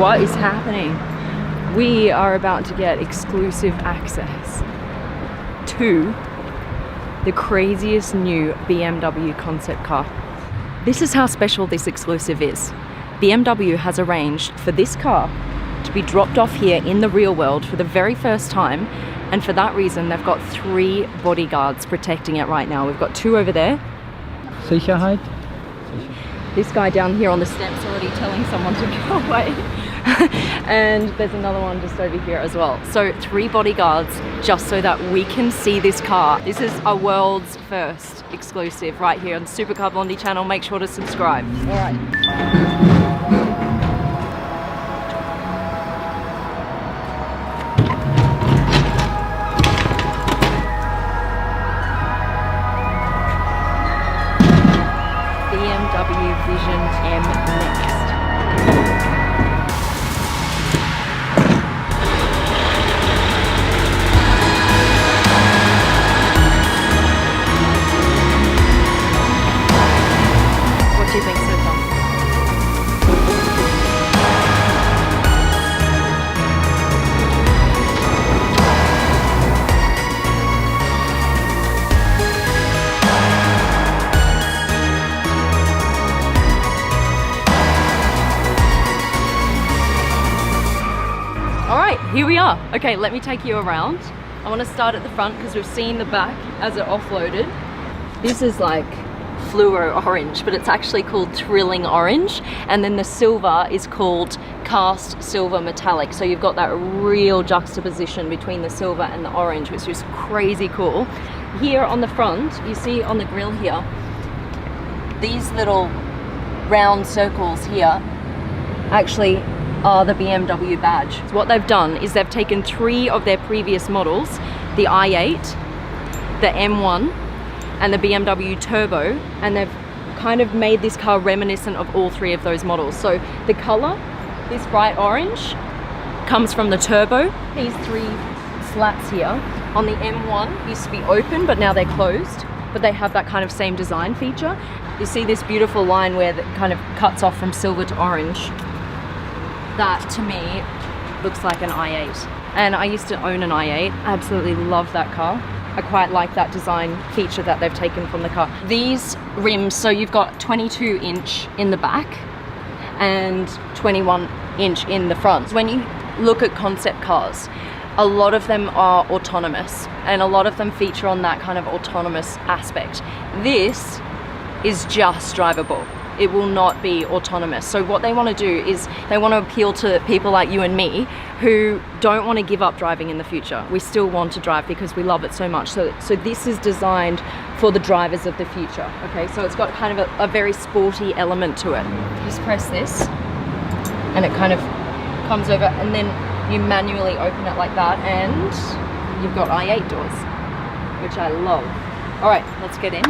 What is happening? We are about to get exclusive access to the craziest new BMW concept car. This is how special this exclusive is. BMW has arranged for this car to be dropped off here in the real world for the very first time, and for that reason they've got 3 bodyguards protecting it right now. We've got 2 over there. Sicherheit. This guy down here on the steps already telling someone to go away. And there's another one just over here as well. So 3 bodyguards just so that we can see this car. This is a world's first exclusive right here on the Supercar Blondie channel. Make sure to subscribe. All right. Vision M next. What do you think so far? Here we are. Okay, let me take you around. I want to start at the front because we've seen the back as it offloaded. This is like fluoro orange, but it's actually called thrilling orange. And then the silver is called cast silver metallic. So you've got that real juxtaposition between the silver and the orange, which is crazy cool. Here on the front, you see on the grille here, these little round circles here actually are the BMW badge. So what they've done is they've taken 3 of their previous models, the i8, the M1, and the BMW Turbo, and they've kind of made this car reminiscent of all 3 of those models. So the color, this bright orange, comes from the Turbo. These 3 slats here on the M1 used to be open, but now they're closed, but they have that kind of same design feature. You see this beautiful line where it kind of cuts off from silver to orange. That to me looks like an i8, and I used to own an i8. I absolutely love that car. I quite like that design feature that they've taken from the car. These rims, so you've got 22 inch in the back and 21 inch in the front. When you look at concept cars, a lot of them are autonomous and a lot of them feature on that kind of autonomous aspect. This is just drivable. It will not be autonomous. So what they want to do is they want to appeal to people like you and me who don't want to give up driving in the future. We still want to drive because we love it so much. So this is designed for the drivers of the future. Okay, so it's got kind of a very sporty element to it. You just press this and it kind of comes over, and then you manually open it like that, and you've got i8 doors, which I love. All right, let's get in.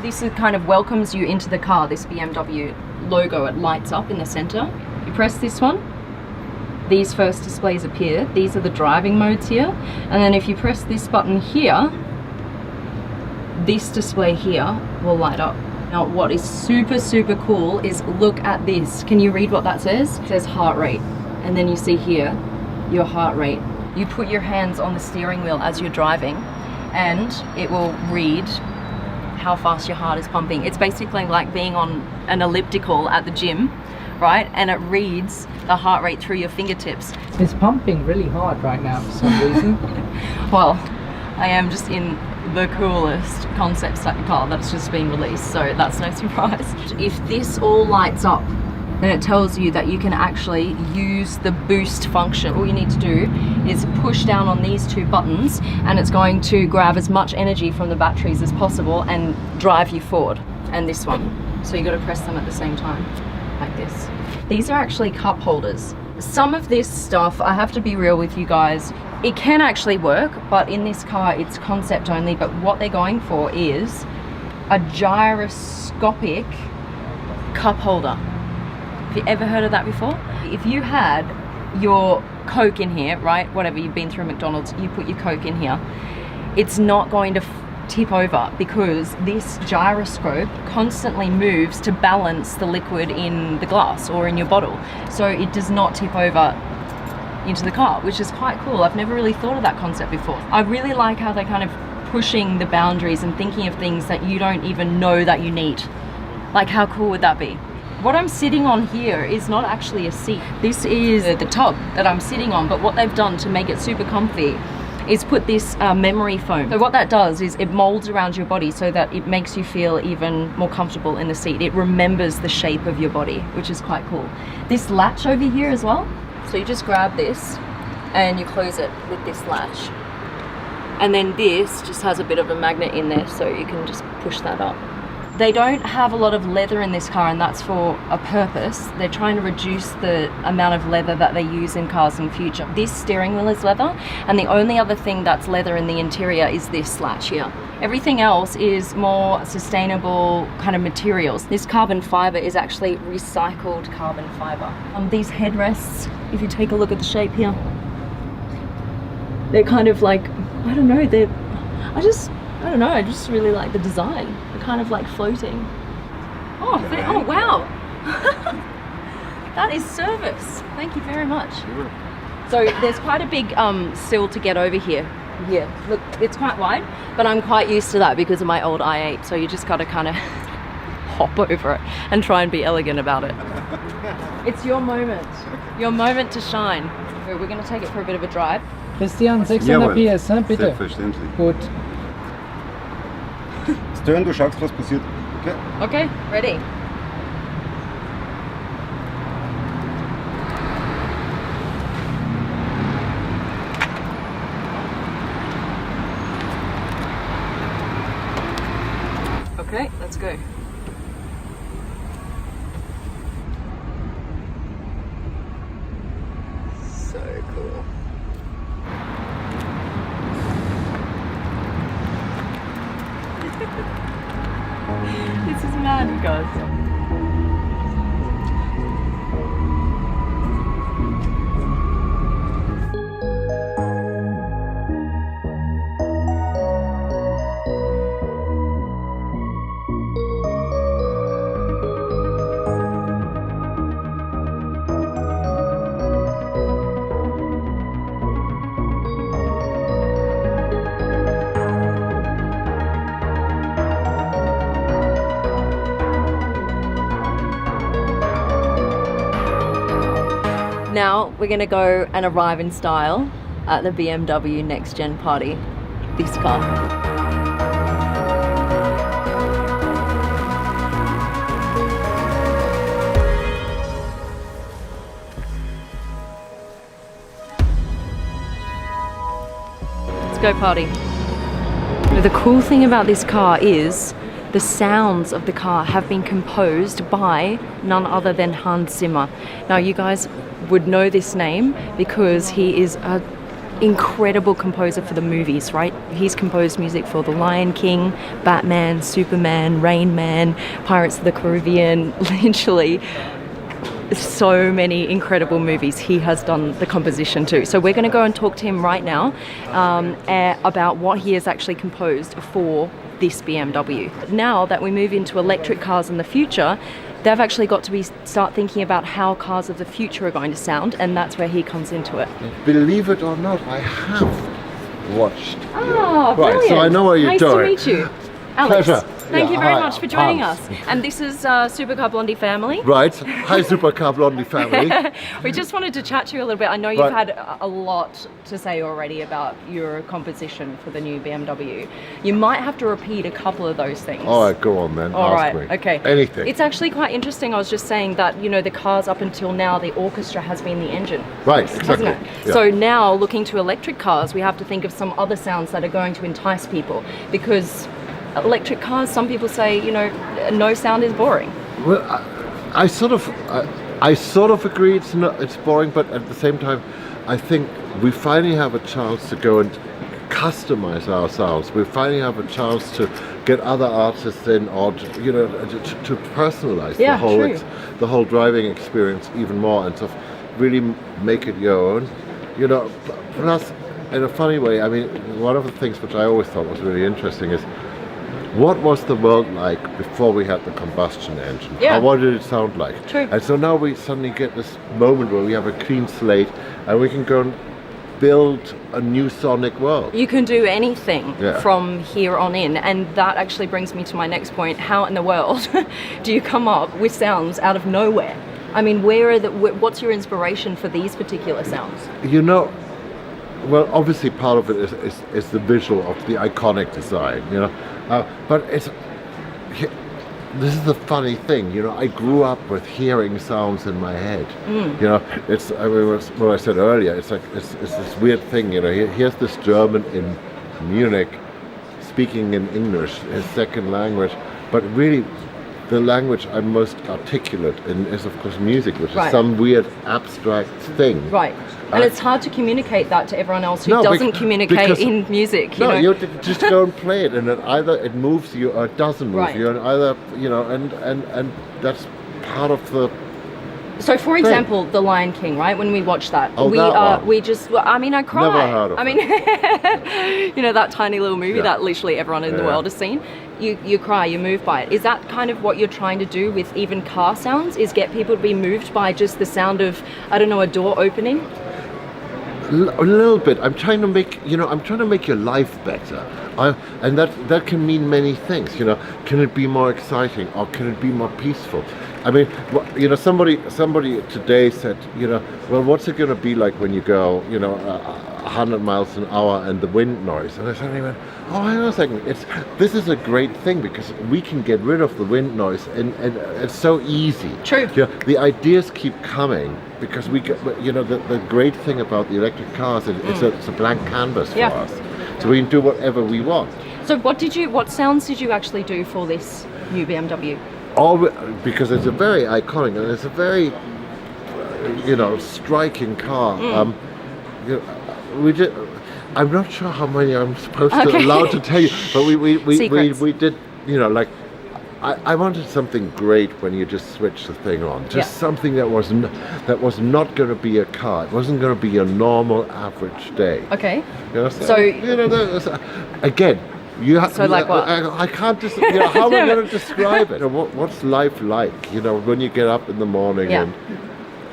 This kind of welcomes you into the car, this BMW logo. It lights up in the center. You press this one, these first displays appear. These are the driving modes here. And then if you press this button here, this display here will light up. Now what is super, super cool is look at this. Can you read what that says? It says heart rate. And then you see here, your heart rate. You put your hands on the steering wheel as you're driving and it will read how fast your heart is pumping. It's basically like being on an elliptical at the gym, right? And it reads the heart rate through your fingertips. It's pumping really hard right now for some reason. Well, I am just in the coolest concept car that's just been released, so that's no surprise. If this all lights up, then it tells you that you can actually use the boost function. All you need to do is push down on these 2 buttons and it's going to grab as much energy from the batteries as possible and drive you forward. And this one. So you got to press them at the same time, like this. These are actually cup holders. Some of this stuff, I have to be real with you guys, it can actually work, but in this car it's concept only. But what they're going for is a gyroscopic cup holder. Have you ever heard of that before? If you had your Coke in here, right, whatever, you've been through McDonald's, you put your Coke in here, it's not going to tip over because this gyroscope constantly moves to balance the liquid in the glass or in your bottle, so it does not tip over into the car, which is quite cool. I've never really thought of that concept before. I really like how they're kind of pushing the boundaries and thinking of things that you don't even know that you need. Like, how cool would that be? What I'm sitting on here is not actually a seat. This is the tub that I'm sitting on, but what they've done to make it super comfy is put this memory foam. So what that does is it molds around your body so that it makes you feel even more comfortable in the seat. It remembers the shape of your body, which is quite cool. This latch over here as well. So you just grab this and you close it with this latch. And then this just has a bit of a magnet in there, so you can just push that up. They don't have a lot of leather in this car, and that's for a purpose. They're trying to reduce the amount of leather that they use in cars in future. This steering wheel is leather, and the only other thing that's leather in the interior is this latch here. Everything else is more sustainable kind of materials. This carbon fiber is actually recycled carbon fiber. These headrests, if you take a look at the shape here, they're kind of like, I don't know, I just really like the design. They're kind of like floating. Oh wow. That is service. Thank you very much. Sure. So there's quite a big sill to get over here. Yeah, look, it's quite wide, but I'm quite used to that because of my old i8. So you just gotta kind of hop over it and try and be elegant about it. It's your moment to shine. So we're gonna take it for a bit of a drive. Christian, 600 Jawohl. PS, bitte. Selbstverständlich. Gut. Stern, du schaust, was passiert. Okay. Okay, ready. Okay, let's go. So cool. This is mad, you guys. Now we're gonna go and arrive in style at the BMW Next Gen party. This car. Let's go party. The cool thing about this car is the sounds of the car have been composed by none other than Hans Zimmer. Now you guys would know this name because he is an incredible composer for the movies, right? He's composed music for The Lion King, Batman, Superman, Rain Man, Pirates of the Caribbean, literally so many incredible movies he has done the composition to. So we're going to go and talk to him right now about what he has actually composed for this BMW. Now that we move into electric cars in the future, they've actually got to start thinking about how cars of the future are going to sound, and that's where he comes into it. Believe it or not, I have watched. Ah, Right, so I know what you're nice doing. Nice to meet you. Alex, Pleasure. thank you very Hi, much for joining Hans. us. And this is Supercar Blondie family. Right. Hi, Supercar Blondie family. We just wanted to chat to you a little bit. I know you've had a lot to say already about your composition for the new BMW. You might have to repeat a couple of those things. All right, go on then. All Ask right, me. okay. Anything. It's actually quite interesting. I was just saying that, you know, the cars up until now, the orchestra has been the engine. Right, Hasn't exactly. it? Yeah. So now, looking to electric cars, we have to think of some other sounds that are going to entice people, because electric cars, some people say, you know, no sound is boring. Well, I sort of agree it's boring, but at the same time, I think we finally have a chance to go and customize our sounds. We finally have a chance to get other artists in, or to personalize the whole driving experience even more, and to really make it your own. You know, plus in a funny way, I mean, one of the things which I always thought was really interesting is what was the world like before we had the combustion engine? Yeah. What did it sound like? True. And so now we suddenly get this moment where we have a clean slate and we can go and build a new sonic world. You can do anything Yeah. from here on in, and that actually brings me to my next point. How in the world do you come up with sounds out of nowhere? I mean, what's your inspiration for these particular sounds? You know, well, obviously part of it is the visual of the iconic design, you know, but this is the funny thing, you know, I grew up with hearing sounds in my head. You know, it's, I mean, what I said earlier, it's like, it's this weird thing, you know, here's this German in Munich speaking in English, his second language, but really the language I'm most articulate in is of course music, which Right. is some weird abstract thing. Right. And it's hard to communicate that to everyone else who doesn't communicate because- in music. You No, know? you just go and play it, and it either it moves you or it doesn't move Right. you, and either, you know, and that's part of the. So, for example, The Lion King, right? When we watch that, Oh, that one. we just, well, I mean, I cry. Never heard of I mean, you know, that tiny little movie Yeah. that literally everyone in the Yeah. world has seen. You cry, you move by it. Is that kind of what you're trying to do with even car sounds? Is get people to be moved by just the sound of, I don't know, a door opening? A little bit. I'm trying to make, you know, I'm trying to make your life better, and that can mean many things. You know, can it be more exciting or can it be more peaceful? I mean, you know, somebody today said, you know, well, what's it going to be like when you go, you know, 100 miles an hour and the wind noise? And I suddenly went, oh, hang on a second. This is a great thing because we can get rid of the wind noise, and it's so easy. True. You know, the ideas keep coming because we get, you know, the great thing about the electric cars is it's a blank canvas for Yeah. us, so we can do whatever we want. So, what sounds did you actually do for this new BMW? Because it's a very iconic and it's a very, you know, striking car. You know, we did. I'm not sure how many I'm supposed to allowed to tell you, but we did. You know, like I wanted something great when you just switch the thing on. Just something that was not going to be a car. It wasn't going to be a normal average day. Okay. You know, So you know, again. You have, So like what? I can't just, you know, how am I going to describe it? You know, what's life like? You know, when you get up in the morning Yeah. and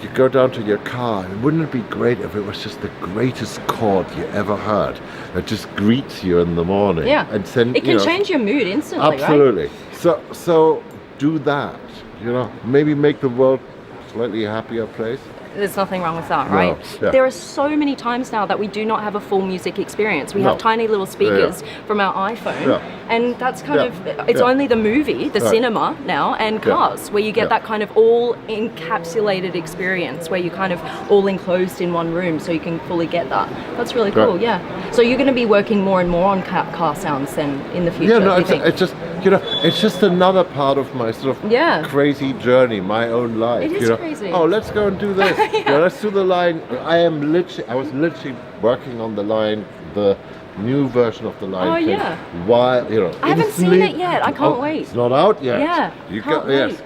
you go down to your car, and wouldn't it be great if it was just the greatest chord you ever heard that just greets you in the morning? Yeah. And send, it you can know, change your mood instantly, right? absolutely. So do that. You know, maybe make the world a slightly happier place. There's nothing wrong with that, right? yeah. There are so many times now that we do not have a full music experience. We No. have tiny little speakers from our iPhone, Yeah. and that's kind Yeah. of, it's Yeah. only the movie, the Right. cinema now, and cars, where you get Yeah. that kind of all encapsulated experience, where you're kind of all enclosed in one room, so you can fully get that. That's really cool, Right. yeah. So you're going to be working more and more on car sounds then in the future, Yeah, no, do you think? it's just, you know, it's just another part of my sort of Yeah. crazy journey, my own life. It is you know? crazy. Oh, let's go and do this. Yeah. You know, let's do the line. I was literally working on the line, the new version of the line. Oh, thing, yeah. while, you know, I haven't seen instantly- it yet. I can't wait. It's not out yet. Yeah, You can't yes.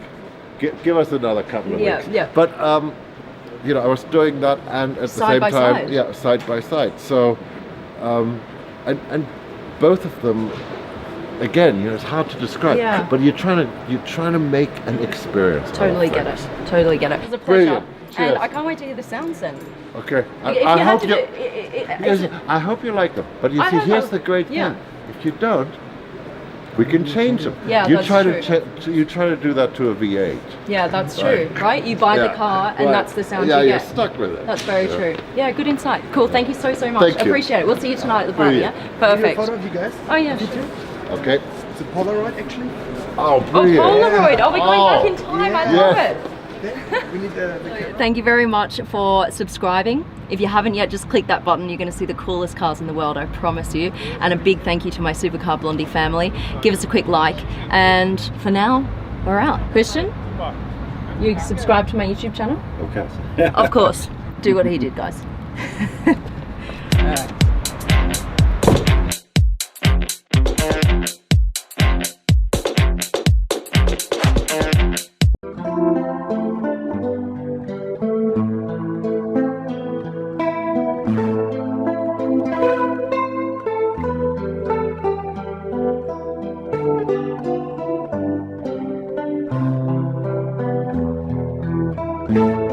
wait. Give us another couple of Yeah, weeks. yeah. But you know, I was doing that, and at the Side same by time, side. yeah, side by side. So, and both of them, again, you know, it's hard to describe. Yeah. But you're trying to make an experience. Totally out of get things. it. Totally get it. It was a pleasure. Brilliant. Cheers. And I can't wait to hear the sounds then. Okay. If you I had hope to you. do Yes, I hope you like them. But you I see, hope here's I- the great thing. yeah. If you don't, we can change them. Yeah, you that's try true. you try to do that to a V8. Yeah, that's true, right? You buy the Yeah. car and Right. that's the sound yeah, you you're get. stuck with it. That's very Yeah. true. Yeah, good insight. Cool. Thank you so much. Thank you. Appreciate it. We'll see you tonight at the party. Yeah. Brilliant. Perfect. Photo of you guys? Oh yeah. Okay. It's a Polaroid actually. Oh, Oh, brilliant. Polaroid. Oh, we're going Oh, back in time. I yeah. love Yeah. it. We need the camera. Thank you very much for subscribing. If you haven't yet, just click that button. You're going to see the coolest cars in the world, I promise you. And a big thank you to my Supercar Blondie family. Give us a quick like. And for now, we're out. Christian, you subscribe to my YouTube channel? Okay. Of course. Do what he did, guys. Bye.